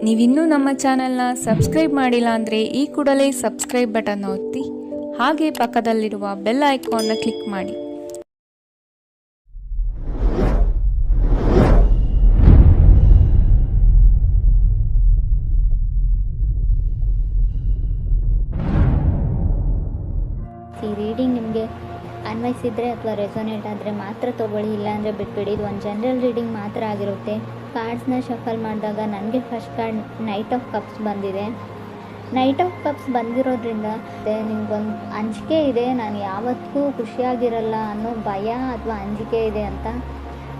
ನೀವಿನ್ನೂ ನಮ್ಮ ಚಾನೆಲ್ನ ಸಬ್ಸ್ಕ್ರೈಬ್ ಮಾಡಿಲ್ಲ ಅಂದರೆ ಈ ಕೂಡಲೇ ಸಬ್ಸ್ಕ್ರೈಬ್ ಬಟನ್ ಒತ್ತಿ ಹಾಗೆ ಪಕ್ಕದಲ್ಲಿರುವ ಬೆಲ್ ಐಕಾನ್ನ ಕ್ಲಿಕ್ ಮಾಡಿ. ಈ ರೀಡಿಂಗ್ ನಿಮಗೆ ಅನ್ವಯಿಸಿದರೆ ಅಥವಾ ರೆಸೊನೇಟ್ ಆದರೆ ಮಾತ್ರ ತೊಗೊಳ್ಳಿ, ಇಲ್ಲಾಂದರೆ ಬಿಟ್ಬಿಡಿ. ಇದು ಒಂದು ಜನರಲ್ ರೀಡಿಂಗ್ ಮಾತ್ರ ಆಗಿರುತ್ತೆ. ಕಾರ್ಡ್ಸ್ನ ಶಫಲ್ ಮಾಡಿದಾಗ ನನಗೆ first card knight of cups ಬಂದಿದೆ. ನೈಟ್ ಆಫ್ ಕಪ್ಸ್ ಬಂದಿರೋದ್ರಿಂದ ನಿಮ್ಗೊಂದು ಅಂಜಿಕೆ ಇದೆ, ನಾನು ಯಾವತ್ತೂ ಖುಷಿಯಾಗಿರಲ್ಲ ಅನ್ನೋ ಭಯ ಅಥವಾ ಅಂಜಿಕೆ ಇದೆ ಅಂತ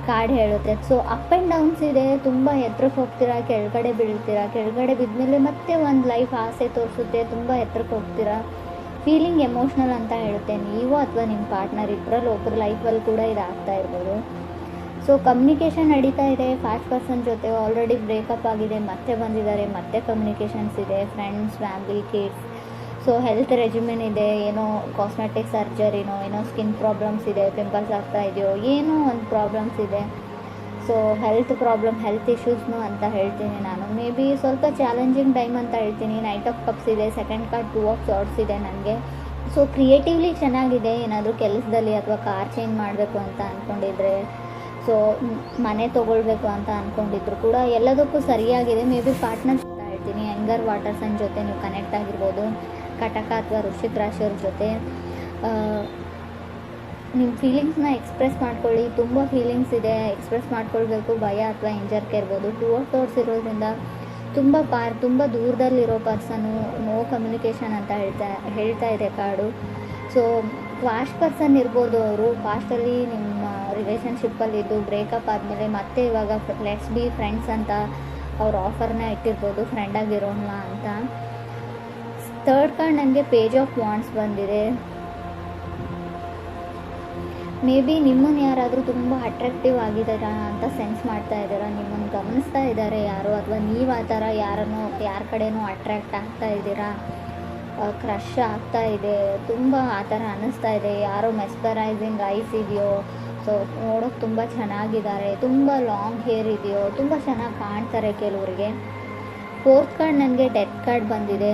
ಕಾರ್ಡ್ ಹೇಳುತ್ತೆ. ಸೊ ಅಪ್ ಆ್ಯಂಡ್ ಡೌನ್ಸ್ ಇದೆ, ತುಂಬ ಎತ್ತರಕ್ಕೆ ಹೋಗ್ತೀರಾ, ಕೆಳಗಡೆ ಬೀಳ್ತೀರಾ, ಕೆಳಗಡೆ ಬಿದ್ಮೇಲೆ ಮತ್ತೆ ಒಂದು ಲೈಫ್ ಆಸೆ ತೋರಿಸುತ್ತೆ, ತುಂಬ ಎತ್ತರಕ್ಕೆ ಹೋಗ್ತೀರಾ. ಫೀಲಿಂಗ್ ಎಮೋಷ್ನಲ್ ಅಂತ ಹೇಳುತ್ತೆ. ನೀವು ಅಥವಾ ನಿಮ್ಮ ಪಾರ್ಟ್ನರ್ ಇಬ್ಬರಲ್ಲಿ ಒಬ್ಬರ ಲೈಫಲ್ಲಿ ಕೂಡ ಇದಾಗ್ತಾ ಇರ್ಬೋದು. ಸೊ ಕಮ್ಯುನಿಕೇಷನ್ ನಡೀತಾ ಇದೆ. 5 ಪರ್ಸನ್ ಜೊತೆ ಆಲ್ರೆಡಿ ಬ್ರೇಕಪ್ ಆಗಿದೆ, ಮತ್ತೆ ಬಂದಿದ್ದಾರೆ, ಮತ್ತೆ ಕಮ್ಯುನಿಕೇಷನ್ಸ್ ಇದೆ, friends, family, kids. So health regimen ಇದೆ, ಏನೋ ಕಾಸ್ಮೆಟಿಕ್ ಸರ್ಜರಿನೋ, ಏನೋ ಸ್ಕಿನ್ ಪ್ರಾಬ್ಲಮ್ಸ್ ಇದೆ, ಪಿಂಪಲ್ಸ್ ಆಗ್ತಾ ಇದೆಯೋ, ಏನೋ ಒಂದು ಪ್ರಾಬ್ಲಮ್ಸ್ ಇದೆ. ಸೊ ಹೆಲ್ತ್ ಪ್ರಾಬ್ಲಮ್, ಹೆಲ್ತ್ ಇಶ್ಯೂಸ್ನು ಅಂತ ಹೇಳ್ತೀನಿ ನಾನು. ಮೇ ಬಿ ಸ್ವಲ್ಪ ಚಾಲೆಂಜಿಂಗ್ ಟೈಮ್ ಅಂತ ಹೇಳ್ತೀನಿ. ನೈಟ್ ಆಫ್ ಕಪ್ಸ್ ಇದೆ, ಸೆಕೆಂಡ್ ಕಾರ್ಡ್ 2 ಆಫ್ ಸಾರ್ಡ್ಸ್ ಇದೆ ನನಗೆ. ಸೊ ಕ್ರಿಯೇಟಿವ್ಲಿ ಚೆನ್ನಾಗಿದೆ. ಏನಾದರೂ ಕೆಲಸದಲ್ಲಿ ಅಥವಾ ಕಾರ್ ಚೇಂಜ್ ಮಾಡಬೇಕು ಅಂತ ಅಂದ್ಕೊಂಡಿದ್ರೆ, ಸೊ ಮನೆ ತೊಗೊಳ್ಬೇಕು ಅಂತ ಅಂದ್ಕೊಂಡಿದ್ರು ಕೂಡ ಎಲ್ಲದಕ್ಕೂ ಸರಿಯಾಗಿದೆ. ಮೇ ಬಿ ಪಾರ್ಟ್ನರ್ಸ್ ಅಂತ ಹೇಳ್ತೀನಿ. ಆ್ಯಂಗರ್ ವಾಟರ್ ಸೈನ್ ಜೊತೆ ನೀವು ಕನೆಕ್ಟ್ ಆಗಿರ್ಬೋದು, ಕಟಕ ಅಥವಾ ವೃಶ್ಚಿಕ ರಾಶಿಯವ್ರ ಜೊತೆ. ನಿಮ್ಮ ಫೀಲಿಂಗ್ಸ್ನ ಎಕ್ಸ್ಪ್ರೆಸ್ ಮಾಡ್ಕೊಳ್ಳಿ. ತುಂಬ ಫೀಲಿಂಗ್ಸ್ ಇದೆ, ಎಕ್ಸ್ಪ್ರೆಸ್ ಮಾಡ್ಕೊಳ್ಬೇಕು. ಭಯ ಅಥವಾ ಹಿಂಜರಿಕೆ ಇರ್ಬೋದು. 2 ಆಫ್ ಸಾರ್ಡ್ಸ್ ಇರೋದ್ರಿಂದ ತುಂಬ ದೂರದಲ್ಲಿರೋ ಪರ್ಸನು, ನೋ ಕಮ್ಯುನಿಕೇಷನ್ ಅಂತ ಹೇಳ್ತಾ ಇದೆ ಕಾರ್ಡು. ಸೊ ಫಾಸ್ಟ್ ಪರ್ಸನ್ ಇರ್ಬೋದು. ಅವರು ಫಾಸ್ಟಲ್ಲಿ ನಿಮ್ಮ ರಿಲೇಷನ್ಶಿಪ್ಪಲ್ಲಿದ್ದು ಬ್ರೇಕಪ್ ಆದಮೇಲೆ ಮತ್ತೆ ಇವಾಗ ಲೆಟ್ಸ್ ಬಿ ಫ್ರೆಂಡ್ಸ್ ಅಂತ ಅವ್ರ ಆಫರ್ನ ಇಟ್ಟಿರ್ಬೋದು, ಫ್ರೆಂಡಾಗಿರೋಣ ಅಂತ. ಥರ್ಡ್ ಕಾರ್ಡ್ ನನಗೆ ಪೇಜ್ ಆಫ್ ವಾಂಡ್ಸ್ ಬಂದಿದೆ. ಮೇ ಬಿ ನಿಮ್ಮನ್ನು ಯಾರಾದರೂ ತುಂಬ ಅಟ್ರಾಕ್ಟಿವ್ ಆಗಿದ್ದಾರಾ ಅಂತ ಸೆನ್ಸ್ ಮಾಡ್ತಾ ಇದ್ದೀರಾ, ನಿಮ್ಮನ್ನು ಗಮನಿಸ್ತಾ ಇದ್ದಾರೆ ಯಾರು, ಅಥವಾ ನೀವು ಆ ಥರ ಯಾರ ಕಡೆನೂ ಅಟ್ರ್ಯಾಕ್ಟ್ ಆಗ್ತಾ ಇದ್ದೀರಾ, ಕ್ರಶ್ ಆಗ್ತಾ ಇದೆ, ತುಂಬ ಆ ಥರ ಅನ್ನಿಸ್ತಾ ಇದೆ. ಯಾರೋ ಮೆಸ್ಪರೈಸಿಂಗ್ ಐಸ್ ಇದೆಯೋ, ಸೊ ನೋಡೋಕೆ ತುಂಬ ಚೆನ್ನಾಗಿದ್ದಾರೆ, ತುಂಬ ಲಾಂಗ್ ಹೇರ್ ಇದೆಯೋ, ತುಂಬ ಚೆನ್ನಾಗಿ ಕಾಣ್ತಾರೆ ಕೆಲವರಿಗೆ. ಫೋರ್ತ್ ಕಾರ್ಡ್ ನನಗೆ ಡೆತ್ ಕಾರ್ಡ್ ಬಂದಿದೆ.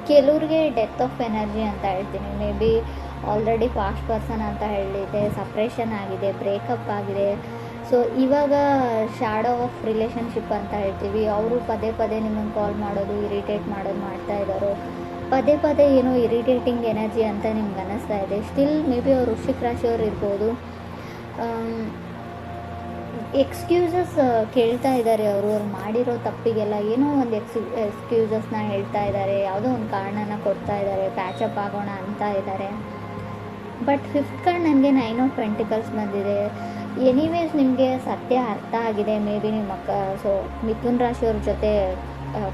ಕೆಲವ್ರಿಗೆ ಡೆತ್ ಆಫ್ ಎನರ್ಜಿ ಅಂತ ಹೇಳ್ತೀನಿ. May be already fast person ಅಂತ ಹೇಳಿದೆ, ಸಪ್ರೇಷನ್ ಆಗಿದೆ, ಬ್ರೇಕಪ್ ಆಗಿದೆ. ಸೊ ಇವಾಗ ಶ್ಯಾಡೋ ಆಫ್ ರಿಲೇಷನ್ಶಿಪ್ ಅಂತ ಹೇಳ್ತೀವಿ. ಅವರು ಪದೇ ನಿಮ್ಮನ್ನು ಕಾಲ್ ಮಾಡೋದು, ಇರಿಟೇಟ್ ಮಾಡೋದು ಮಾಡ್ತಾ ಇದ್ದಾರೋ, ಪದೇ ಏನೋ ಇರಿಟೇಟಿಂಗ್ ಎನರ್ಜಿ ಅಂತ ನಿಮ್ಗೆ ಅನ್ನಿಸ್ತಾ ಇದೆ. ಸ್ಟಿಲ್ ಮೇ ಬಿ ಅವ್ರು ವೃಶ್ಚಿಕ ರಾಶಿಯವ್ರು ಇರ್ಬೋದು. ಎಕ್ಸ್ಕ್ಯೂಸಸ್ ಕೇಳ್ತಾ ಇದ್ದಾರೆ. ಅವ್ರು ಮಾಡಿರೋ ತಪ್ಪಿಗೆಲ್ಲ ಏನೋ ಒಂದು ಎಕ್ಸ್ಕ್ಯೂಸಸ್ನ ಹೇಳ್ತಾ ಇದ್ದಾರೆ, ಯಾವುದೋ ಒಂದು ಕಾರಣನ ಕೊಡ್ತಾ ಇದ್ದಾರೆ, ಪ್ಯಾಚಪ್ ಆಗೋಣ ಅಂತ ಇದ್ದಾರೆ. ಬಟ್ 5th ಕಾರ್ಡ್ ನನಗೆ 9 ಆಫ್ ಪೆಂಟಿಕಲ್ಸ್ ಬಂದಿದೆ. ಎನಿವೇಸ್ ನಿಮಗೆ ಸತ್ಯ ಅರ್ಥ ಆಗಿದೆ. ಮೇ ಬಿ ನಿಮ್ಮ ಸೊ ಮಿಥುನ್ ರಾಶಿಯವ್ರ ಜೊತೆ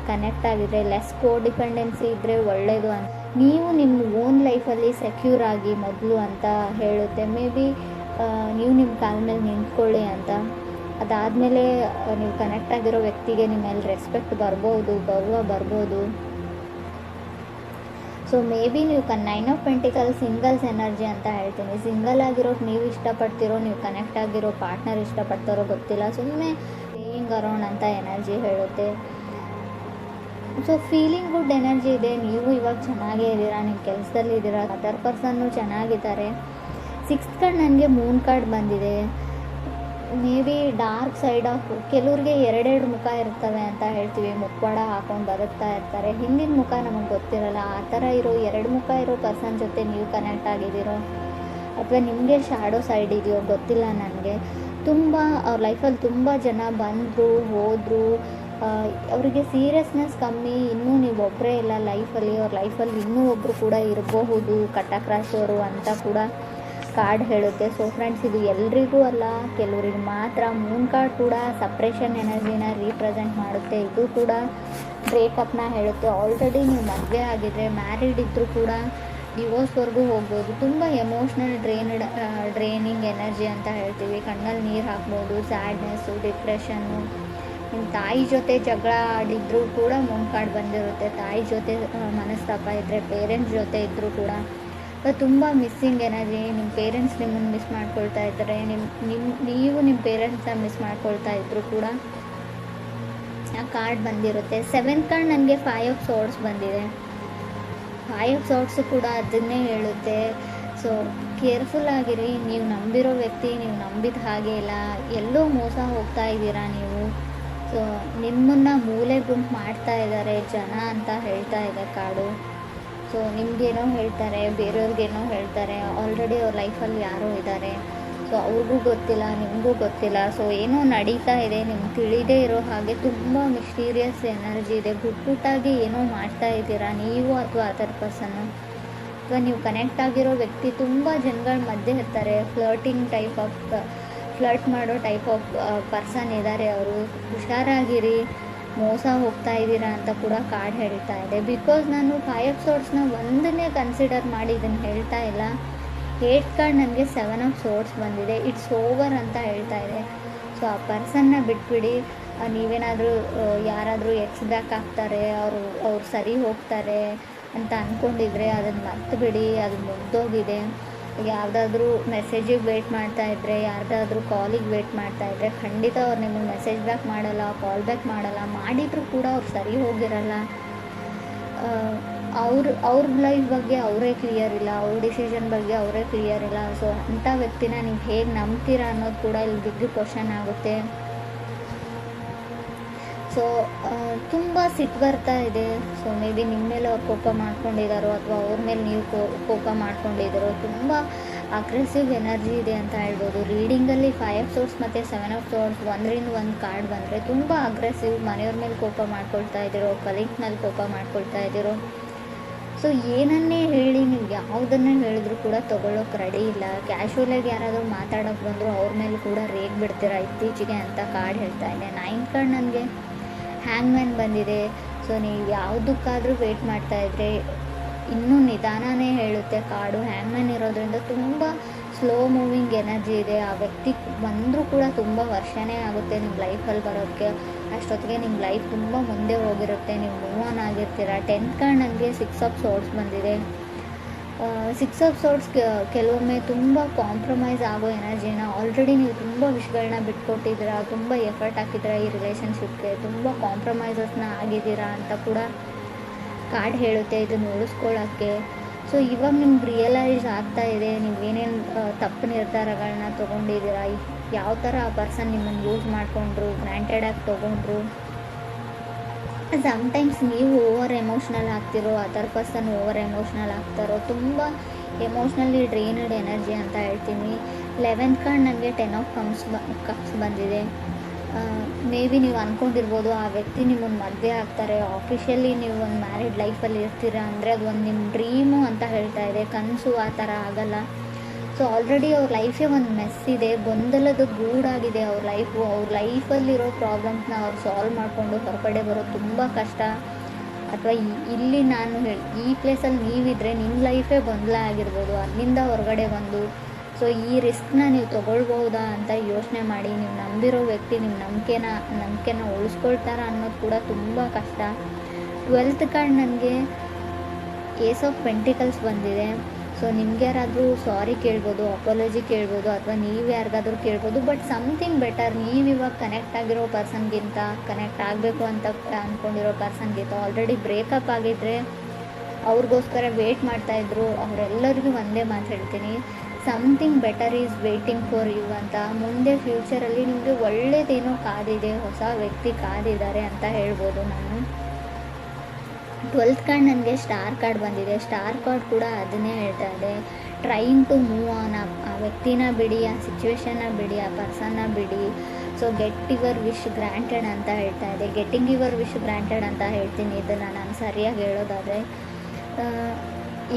ಕನೆಕ್ಟ್ ಆಗಿದ್ರೆ, ಲೆಸ್ ಕೋಡಿಪೆಂಡೆನ್ಸಿ ಇದ್ದರೆ ಒಳ್ಳೆಯದು ಅಂತ. ನೀವು ನಿಮ್ಮ ಓನ್ ಲೈಫಲ್ಲಿ ಸೆಕ್ಯೂರ್ ಆಗಿ ಮೊದಲು ಅಂತ ಹೇಳುತ್ತೆ. ಮೇ ಬಿ ನೀವು ನಿಮ್ಮ ಕಾಲ ಮೇಲೆ ನಿಂತ್ಕೊಳ್ಳಿ ಅಂತ. ಅದಾದಮೇಲೆ ನೀವು ಕನೆಕ್ಟ್ ಆಗಿರೋ ವ್ಯಕ್ತಿಗೆ ನಿಮ್ಮ ಮೇಲೆ ರೆಸ್ಪೆಕ್ಟ್ ಬರ್ಬೋದು, ಗೌರವ ಬರ್ಬೋದು. ಸೊ ಮೇ ಬಿ ನೀವು 9 ಆಫ್ ಪೆಂಟಿಕಲ್ ಸಿಂಗಲ್ಸ್ ಎನರ್ಜಿ ಅಂತ ಹೇಳ್ತೀನಿ. ಸಿಂಗಲ್ ಆಗಿರೋದು ನೀವು ಇಷ್ಟಪಡ್ತಿರೋ, ನೀವು ಕನೆಕ್ಟ್ ಆಗಿರೋ ಪಾರ್ಟ್ನರ್ ಇಷ್ಟಪಡ್ತಾರೋ ಗೊತ್ತಿಲ್ಲ, ಸುಮ್ಮನೆ ಸೇಯಿಂಗ್ ಅರೌಂಡ್ ಅಂತ ಎನರ್ಜಿ ಹೇಳುತ್ತೆ. ಸೊ ಫೀಲಿಂಗ್ ಗುಡ್ ಎನರ್ಜಿ ಇದೆ. ನೀವು ಇವಾಗ ಚೆನ್ನಾಗೇ ಇದ್ದೀರಾ, ನಿಮ್ಮ ಕೆಲಸದಲ್ಲಿ ಇದ್ದೀರಾ, ಅದರ್ ಪರ್ಸನ್ನು ಚೆನ್ನಾಗಿದ್ದಾರೆ. 6th ಕಾರ್ಡ್ ನನಗೆ ಮೂನ್ ಕಾರ್ಡ್ ಬಂದಿದೆ. May be dark side of, ಕೆಲವ್ರಿಗೆ 2 ಮುಖ ಇರ್ತವೆ ಅಂತ ಹೇಳ್ತೀವಿ. ಮುಖವಾಡ ಹಾಕೊಂಡು ಬರುತ್ತಾ ಇರ್ತಾರೆ, ಹಿಂದಿನ ಮುಖ ನಮಗೆ ಗೊತ್ತಿರಲ್ಲ. ಆ ಥರ ಇರೋ 2 ಮುಖ ಇರೋ ಪರ್ಸನ್ ಜೊತೆ ನೀವು ಕನೆಕ್ಟ್ ಆಗಿದ್ದೀರೋ, ಅಥವಾ ನಿಮಗೆ ಶ್ಯಾಡೋ ಸೈಡ್ ಇದೆಯೋ ಗೊತ್ತಿಲ್ಲ ನನಗೆ. ತುಂಬ ಅವ್ರ ಲೈಫಲ್ಲಿ ತುಂಬ ಜನ ಬಂದರು ಹೋದರು, ಅವರಿಗೆ ಸೀರಿಯಸ್ನೆಸ್ ಕಮ್ಮಿ. ಇನ್ನೂ ನೀವು ಒಬ್ಬರೇ ಇಲ್ಲ ಲೈಫಲ್ಲಿ, ಅವ್ರ ಲೈಫಲ್ಲಿ ಇನ್ನೂ ಒಬ್ಬರು ಕೂಡ ಇರಬಹುದು, ಕಟಕ ರಾಶಿಯವರು ಅಂತ ಕೂಡ ಕಾರ್ಡ್ ಹೇಳುತ್ತೆ. ಸೊ ಫ್ರೆಂಡ್ಸ್, ಇದು ಎಲ್ರಿಗೂ ಅಲ್ಲ, ಕೆಲವರಿಗೆ ಮಾತ್ರ. ಮೂನ್ ಕಾರ್ಡ್ ಕೂಡ ಸಪ್ರೇಷನ್ ಎನರ್ಜಿನ ರೀಪ್ರೆಸೆಂಟ್ ಮಾಡುತ್ತೆ. ಇದು ಕೂಡ ಬ್ರೇಕಪ್ನ ಹೇಳುತ್ತೆ. ಆಲ್ರೆಡಿ ನೀವು ಮದುವೆ ಆಗಿದ್ರೆ, ಮ್ಯಾರಿಡ್ ಇದ್ದರೂ ಕೂಡ ಡಿವೋರ್ಸ್ವರೆಗೂ ಹೋಗ್ಬೋದು. ತುಂಬ ಎಮೋಷ್ನಲ್ ಡ್ರೈನಿಂಗ್ ಎನರ್ಜಿ ಅಂತ ಹೇಳ್ತೀವಿ. ಕಣ್ಣಲ್ಲಿ ನೀರು ಹಾಕ್ಬೋದು, ಸ್ಯಾಡ್ನೆಸ್ಸು, ಡಿಪ್ರೆಷನ್ನು. ನಿಮ್ಮ ತಾಯಿ ಜೊತೆ ಜಗಳ ಆಡಿದ್ರೂ ಕೂಡ ಮೂನ್ ಕಾರ್ಡ್ ಬಂದಿರುತ್ತೆ. ತಾಯಿ ಜೊತೆ ಮನಸ್ತಾಪ ಇದ್ದರೆ, ಪೇರೆಂಟ್ಸ್ ಜೊತೆ ಇದ್ದರೂ ಕೂಡ ತುಂಬ ಮಿಸ್ಸಿಂಗ್ ಎನರ್ಜಿ. ನಿಮ್ಮ ಪೇರೆಂಟ್ಸ್ ನಿಮ್ಮನ್ನು ಮಿಸ್ ಮಾಡ್ಕೊಳ್ತಾ ಇದ್ದಾರೆ, ನೀವು ನಿಮ್ಮ ಪೇರೆಂಟ್ಸ್ನ ಮಿಸ್ ಮಾಡ್ಕೊಳ್ತಾ ಇದ್ದರೂ ಕೂಡ ಆ ಕಾರ್ಡ್ ಬಂದಿರುತ್ತೆ. 7th ಕಾರ್ಡ್ ನನಗೆ 5 ಆಫ್ ಸೋರ್ಡ್ಸ್ ಬಂದಿದೆ. 5 ಆಫ್ ಸೋರ್ಡ್ಸು ಕೂಡ ಅದನ್ನೇ ಹೇಳುತ್ತೆ. ಸೊ ಕೇರ್ಫುಲ್ ಆಗಿರಿ. ನೀವು ನಂಬಿರೋ ವ್ಯಕ್ತಿ ನೀವು ನಂಬಿದ ಹಾಗೆ ಇಲ್ಲ, ಎಲ್ಲೋ ಮೋಸ ಹೋಗ್ತಾ ಇದ್ದೀರಾ ನೀವು. ಸೊ ನಿಮ್ಮನ್ನು ಮೂಲೆ ಗುಂಪು ಮಾಡ್ತಾ ಇದ್ದಾರೆ ಜನ ಅಂತ ಹೇಳ್ತಾ ಇದೆ ಕಾರ್ಡು. ಸೊ ನಿಮಗೇನೋ ಹೇಳ್ತಾರೆ, ಬೇರೆಯವ್ರಿಗೇನೋ ಹೇಳ್ತಾರೆ. ಆಲ್ರೆಡಿ ಅವ್ರ ಲೈಫಲ್ಲಿ ಯಾರೋ ಇದ್ದಾರೆ. ಸೊ ಅವ್ರಿಗೂ ಗೊತ್ತಿಲ್ಲ, ನಿಮಗೂ ಗೊತ್ತಿಲ್ಲ. ಸೊ ಏನೋ ನಡೀತಾ ಇದೆ, ನಿಮ್ಗೆ ತಿಳಿದೇ ಇರೋ ಹಾಗೆ ತುಂಬ ಮಿಸ್ಟೀರಿಯಸ್ ಎನರ್ಜಿ ಇದೆ. ಗುಟ್ಟಾಗಿ ಏನೋ ಮಾಡ್ತಾ ಇದ್ದೀರಾ ನೀವು ಅಥವಾ ಅದರ್ ಪರ್ಸನ್ನು. ಅಥವಾ ನೀವು ಕನೆಕ್ಟ್ ಆಗಿರೋ ವ್ಯಕ್ತಿ ತುಂಬ ಜನಗಳ ಮಧ್ಯೆ ಇರ್ತಾರೆ. ಫ್ಲರ್ಟ್ ಮಾಡೋ ಟೈಪ್ ಆಫ್ ಪರ್ಸನ್ ಇದ್ದಾರೆ ಅವರು. ಹುಷಾರಾಗಿರಿ, ಮೋಸ ಹೋಗ್ತಾ ಇದ್ದೀರಾ ಅಂತ ಕೂಡ ಕಾರ್ಡ್ ಹೇಳ್ತಾ ಇದೆ. ಬಿಕಾಸ್ ನಾನು 5 ಆಫ್ ಸೋರ್ಡ್ಸ್ನ ಒಂದನ್ನೇ ಕನ್ಸಿಡರ್ ಮಾಡಿ ಇದನ್ನು ಹೇಳ್ತಾ ಇಲ್ಲ. 8th ಕಾರ್ಡ್ ನನಗೆ 7 ಆಫ್ ಸೋರ್ಡ್ಸ್ ಬಂದಿದೆ. ಇಟ್ಸ್ ಓವರ್ ಅಂತ ಹೇಳ್ತಾ ಇದೆ. ಸೊ ಆ ಪರ್ಸನ್ನ ಬಿಟ್ಬಿಡಿ. ನೀವೇನಾದರೂ ಯಾರಾದರೂ ಬ್ಯಾಕ್ ಆಗ್ತಾರೆ, ಅವ್ರು ಸರಿ ಹೋಗ್ತಾರೆ ಅಂತ ಅಂದ್ಕೊಂಡಿದ್ರೆ ಅದನ್ನು ಮರ್ತುಬಿಡಿ. ಅದು ಮುಗ್ದೋಗಿದೆ. ಯಾವುದಾದ್ರೂ ಮೆಸೇಜಿಗೆ ವೆಯ್ಟ್ ಮಾಡ್ತಾಯಿದ್ರೆ, ಯಾರ್ದಾದ್ರೂ ಕಾಲಿಗೆ ವೆಯ್ಟ್ ಮಾಡ್ತಾಯಿದ್ರೆ ಖಂಡಿತ ಅವ್ರು ನಿಮಗೆ ಮೆಸೇಜ್ ಬ್ಯಾಕ್ ಮಾಡಲ್ಲ, ಕಾಲ್ ಬ್ಯಾಕ್ ಮಾಡಲ್ಲ. ಮಾಡಿದರೂ ಕೂಡ ಅವ್ರು ಸರಿ ಹೋಗಿರಲ್ಲ. ಅವ್ರ ಲೈಫ್ ಬಗ್ಗೆ ಅವರೇ ಕ್ಲಿಯರ್ ಇಲ್ಲ, ಅವ್ರ ಡಿಸಿಷನ್ ಬಗ್ಗೆ ಅವರೇ ಕ್ಲಿಯರ್ ಇಲ್ಲ. ಸೊ ಅಂಥ ವ್ಯಕ್ತಿನ ನೀವು ಹೇಗೆ ನಂಬ್ತೀರಾ ಅನ್ನೋದು ಕೂಡ ಇಲ್ಲಿ ಬಿಗ್ ಕ್ವಶನ್ ಆಗುತ್ತೆ. ಸೊ ತುಂಬ ಸಿಟ್ಟು ಬರ್ತಾ ಇದೆ. ಸೊ ಮೇ ಬಿ ನಿಮ್ಮ ಮೇಲೆ ಅವ್ರು ಕೋಪ ಮಾಡ್ಕೊಂಡಿದ್ದಾರೋ ಅಥವಾ ಅವ್ರ ಮೇಲೆ ನೀವು ಕೋಪ ಮಾಡ್ಕೊಂಡಿದ್ದಾರೋ. ತುಂಬ ಅಗ್ರೆಸಿವ್ ಎನರ್ಜಿ ಇದೆ ಅಂತ ಹೇಳ್ಬೋದು. ರೀಡಿಂಗಲ್ಲಿ 5 ಆಫ್ ಸೋರ್ಡ್ಸ್ ಮತ್ತು 7 ಆಫ್ ಸೋರ್ಡ್ಸ್ ಒಂದರಿಂದ ಒಂದು ಕಾರ್ಡ್ ಬಂದರೆ ತುಂಬ ಅಗ್ರೆಸಿವ್. ಮನೆಯವ್ರ ಮೇಲೆ ಕೋಪ ಮಾಡ್ಕೊಳ್ತಾ ಇದ್ದೀರೋ, ಕಲೀಗ್ಸ್ ಮೇಲೆ ಕೋಪ ಮಾಡ್ಕೊಳ್ತಾ ಇದ್ದೀರೋ. ಸೊ ಏನನ್ನೇ ಹೇಳಿ, ನೀವು ಯಾವುದನ್ನೇ ಹೇಳಿದ್ರು ಕೂಡ ತೊಗೊಳ್ಳೋಕೆ ರೆಡಿ ಇಲ್ಲ. ಕ್ಯಾಶುವಲಾಗಿ ಯಾರಾದರೂ ಮಾತಾಡೋಕ್ಕೆ ಬಂದರೂ ಅವ್ರ ಮೇಲೆ ಕೂಡ ರೇಗ್ ಬಿಡ್ತೀರಾ ಇತ್ತೀಚೆಗೆ ಅಂತ ಕಾರ್ಡ್ ಹೇಳ್ತಾ ಇದೆ. 9th ಕಾರ್ಡ್ ನನಗೆ ಹ್ಯಾಂಗ್ಮ್ಯಾನ್ ಬಂದಿದೆ. ಸೊ ನೀವು ಯಾವುದಕ್ಕಾದರೂ ವೆಯ್ಟ್ ಮಾಡ್ತಾಯಿದ್ರೆ ಇನ್ನೂ ನಿಧಾನನೇ ಹೇಳುತ್ತೆ ಕಾರ್ಡು. ಹ್ಯಾಂಗ್ಮ್ಯಾನ್ ಇರೋದ್ರಿಂದ ತುಂಬ ಸ್ಲೋ ಮೂವಿಂಗ್ ಎನರ್ಜಿ ಇದೆ. ಆ ವ್ಯಕ್ತಿ ಬಂದರೂ ಕೂಡ ತುಂಬ ವರ್ಷನೇ ಆಗುತ್ತೆ ನಿಮ್ಮ ಲೈಫಲ್ಲಿ ಬರೋದಕ್ಕೆ. ಅಷ್ಟೊತ್ತಿಗೆ ನಿಮ್ಮ ಲೈಫ್ ತುಂಬ ಮುಂದೆ ಹೋಗಿರುತ್ತೆ, ನೀವು ಮೂವ್ ಆನ್ ಆಗಿರ್ತೀರ. 10th ಕಾರ್ಡ್ ನನಗೆ 6 ಆಫ್ ಸೋರ್ಡ್ಸ್ ಬಂದಿದೆ. 6 ಆಫ್ ಸೋರ್ಡ್ಸ್ ಕೆಲವೊಮ್ಮೆ ತುಂಬ ಕಾಂಪ್ರಮೈಸ್ ಆಗೋ ಎನರ್ಜಿನ. ಆಲ್ರೆಡಿ ನೀವು ತುಂಬ ವಿಷಯಗಳನ್ನ ಬಿಟ್ಕೊಟ್ಟಿದ್ದೀರಾ, ತುಂಬ ಎಫರ್ಟ್ ಹಾಕಿದ್ದೀರಾ ಈ ರಿಲೇಷನ್ಶಿಪ್ಗೆ, ತುಂಬ ಕಾಂಪ್ರಮೈಸಸ್ನ ಆಗಿದ್ದೀರಾ ಅಂತ ಕೂಡ ಕಾರ್ಡ್ ಹೇಳುತ್ತೆ ಇದನ್ನು ಉಳಿಸ್ಕೊಳ್ಳೋಕ್ಕೆ. ಸೊ ಇವಾಗ ನಿಮ್ಗೆ ರಿಯಲೈಸ್ ಆಗ್ತಾ ಇದೆ ನೀವೇನೇನು ತಪ್ಪು ನಿರ್ಧಾರಗಳನ್ನ ತೊಗೊಂಡಿದ್ದೀರಾ, ಯಾವ ಥರ ಆ ಪರ್ಸನ್ ನಿಮ್ಮನ್ನು ಯೂಸ್ ಮಾಡಿಕೊಂಡ್ರು, ಗ್ರ್ಯಾಂಟೆಡಾಗಿ ತೊಗೊಂಡ್ರು. ಸಮ್ಟೈಮ್ಸ್ ನೀವು ಓವರ್ ಎಮೋಷ್ನಲ್ ಆಗ್ತಿರೋ, ಅದರ್ ಪರ್ಸನ್ ಓವರ್ ಎಮೋಷ್ನಲ್ ಆಗ್ತಾರೋ. ತುಂಬ ಎಮೋಷ್ನಲಿ ಡ್ರೈನ್ಡ್ ಎನರ್ಜಿ ಅಂತ ಹೇಳ್ತೀನಿ. 11th ಕಾರ್ಡ್ ನನಗೆ 10 ಆಫ್ ಕಪ್ಸ್ ಬಂದಿದೆ. ಮೇ ಬಿ ನೀವು ಅಂದ್ಕೊಂಡಿರ್ಬೋದು ಆ ವ್ಯಕ್ತಿ ನಿಮ್ಮನ್ನು ಮದುವೆ ಆಗ್ತಾರೆ, ಆಫಿಷಿಯಲಿ ನೀವು ಒಂದು ಮ್ಯಾರಿಡ್ ಲೈಫಲ್ಲಿ ಇರ್ತೀರಾ ಅಂದರೆ ಅದು ಒಂದು ನಿಮ್ಮ ಡ್ರೀಮು ಅಂತ ಹೇಳ್ತಾ ಇದೆ. ಕನಸು ಆ ಥರ ಆಗಲ್ಲ. ಸೊ ಆಲ್ರೆಡಿ ಅವ್ರ ಲೈಫೇ ಒಂದು ಮೆಸ್ ಇದೆ, ಗೊಂದಲದ ಗೂಡಾಗಿದೆ ಅವ್ರ ಲೈಫು. ಅವ್ರ ಲೈಫಲ್ಲಿರೋ ಪ್ರಾಬ್ಲಮ್ಸ್ನ ಅವ್ರು ಸಾಲ್ವ್ ಮಾಡಿಕೊಂಡು ಹೊರಗಡೆ ಬರೋದು ತುಂಬ ಕಷ್ಟ. ಅಥವಾ ಇಲ್ಲಿ ನಾನು ಈ ಪ್ಲೇಸಲ್ಲಿ ನೀವಿದ್ರೆ ನಿಮ್ಮ ಲೈಫೇ ಗೊಂದಲ ಆಗಿರ್ಬೋದು, ಅಲ್ಲಿಂದ ಹೊರಗಡೆ ಬಂದು ಸೊ ಈ ರಿಸ್ಕ್ನ ನೀವು ತೊಗೊಳ್ಬೋದಾ ಅಂತ ಯೋಚನೆ ಮಾಡಿ. ನೀವು ನಂಬಿರೋ ವ್ಯಕ್ತಿ ನಿಮ್ಮ ನಂಬಿಕೆನ ಉಳಿಸ್ಕೊಳ್ತಾರ ಅನ್ನೋದು ಕೂಡ ತುಂಬ ಕಷ್ಟ. 12th ಕಾರ್ಡ್ ನನಗೆ ಏಸ್ ಆಫ್ ಪೆಂಟಿಕಲ್ಸ್ ಬಂದಿದೆ. ಸೊ ನಿಮ್ಗೆ ಯಾರಾದರೂ ಸಾರಿ ಕೇಳ್ಬೋದು, ಅಪಾಲಜಿ ಕೇಳ್ಬೋದು, ಅಥವಾ ನೀವು ಯಾರಿಗಾದ್ರೂ ಕೇಳ್ಬೋದು. But something better. ನೀವು ಇವಾಗ ಕನೆಕ್ಟ್ ಆಗಿರೋ ಪರ್ಸನ್ಗಿಂತ, ಕನೆಕ್ಟ್ ಆಗಬೇಕು ಅಂತ ಅಂದ್ಕೊಂಡಿರೋ ಪರ್ಸನ್ಗಿಂತ ಆಲ್ರೆಡಿ ಬ್ರೇಕಪ್ ಆಗಿದ್ದರೆ ಅವ್ರಿಗೋಸ್ಕರ ವೆಯ್ಟ್ ಮಾಡ್ತಾಯಿದ್ರು. ಅವರೆಲ್ಲರಿಗೂ ಒಂದೇ ಮಾತು ಹೇಳ್ತೀನಿ, something better is waiting for you ಅಂತ. ಮುಂದೆ ಫ್ಯೂಚರಲ್ಲಿ ನಿಮಗೆ ಒಳ್ಳೆಯದೇನೋ ಕಾದಿದೆ, ಹೊಸ ವ್ಯಕ್ತಿ ಕಾದಿದ್ದಾರೆ ಅಂತ ಹೇಳ್ಬೋದು ನಾನು. 12th ಕಾರ್ಡ್ ನನಗೆ ಸ್ಟಾರ್ ಕಾರ್ಡ್ ಬಂದಿದೆ. ಸ್ಟಾರ್ ಕಾರ್ಡ್ ಕೂಡ ಅದನ್ನೇ ಹೇಳ್ತಾ ಇದೆ, ಟ್ರೈಯಿಂಗ್ ಟು ಮೂವ್ ಆನ್. ಆ ವ್ಯಕ್ತಿನ ಬಿಡಿ, ಆ ಸಿಚುವೇಶನ್ನ ಬಿಡಿ, ಆ ಪರ್ಸನ್ನ ಬಿಡಿ. So get your wish granted ಅಂತ ಹೇಳ್ತಾ ಇದೆ. ಗೆಟ್ಟಿಂಗ್ ಯುವರ್ ವಿಶ್ ಗ್ರ್ಯಾಂಟೆಡ್ ಅಂತ ಹೇಳ್ತೀನಿ ಇದನ್ನು ನಾನು ಸರಿಯಾಗಿ ಹೇಳೋದಾದರೆ.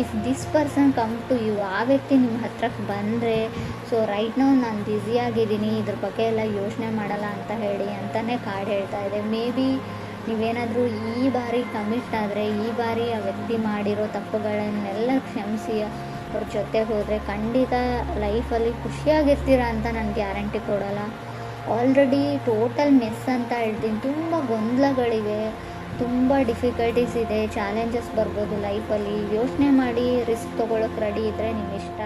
If this person come to you, ಆ ವ್ಯಕ್ತಿ ನಿಮ್ಮ ಹತ್ರಕ್ಕೆ ಬಂದರೆ, ಸೊ ರೈಟ್ ನಾವು ನಾನು ಬ್ಯುಸಿಯಾಗಿದ್ದೀನಿ, ಇದ್ರ ಬಗ್ಗೆ ಎಲ್ಲ ಯೋಚನೆ ಮಾಡಲ್ಲ ಅಂತ ಹೇಳಿ ಅಂತಲೇ ಕಾರ್ಡ್ ಹೇಳ್ತಾ ಇದೆ. ಮೇ ಬಿ ನೀವೇನಾದರೂ ಈ ಬಾರಿ ಕಮಿಟ್ ಆದರೆ, ಈ ಬಾರಿ ಆ ವ್ಯಕ್ತಿ ಮಾಡಿರೋ ತಪ್ಪುಗಳನ್ನೆಲ್ಲ ಕ್ಷಮಿಸಿ ಅವ್ರ ಜೊತೆಗೆ ಹೋದರೆ ಖಂಡಿತ ಲೈಫಲ್ಲಿ ಖುಷಿಯಾಗಿರ್ತೀರ ಅಂತ ನಾನು ಗ್ಯಾರಂಟಿ ಕೊಡೋಲ್ಲ. ಆಲ್ರೆಡಿ ಟೋಟಲ್ ಮೆಸ್ ಅಂತ ಹೇಳ್ತೀನಿ. ತುಂಬ ಗೊಂದಲಗಳಿವೆ, ತುಂಬ ಡಿಫಿಕಲ್ಟೀಸ್ ಇದೆ, ಚಾಲೆಂಜಸ್ ಬರ್ಬೋದು ಲೈಫಲ್ಲಿ. ಯೋಚನೆ ಮಾಡಿ ರಿಸ್ಕ್ ತೊಗೊಳಕ್ಕೆ ರೆಡಿ ಇದ್ದರೆ ನಿಮ್ಮ ಇಷ್ಟ.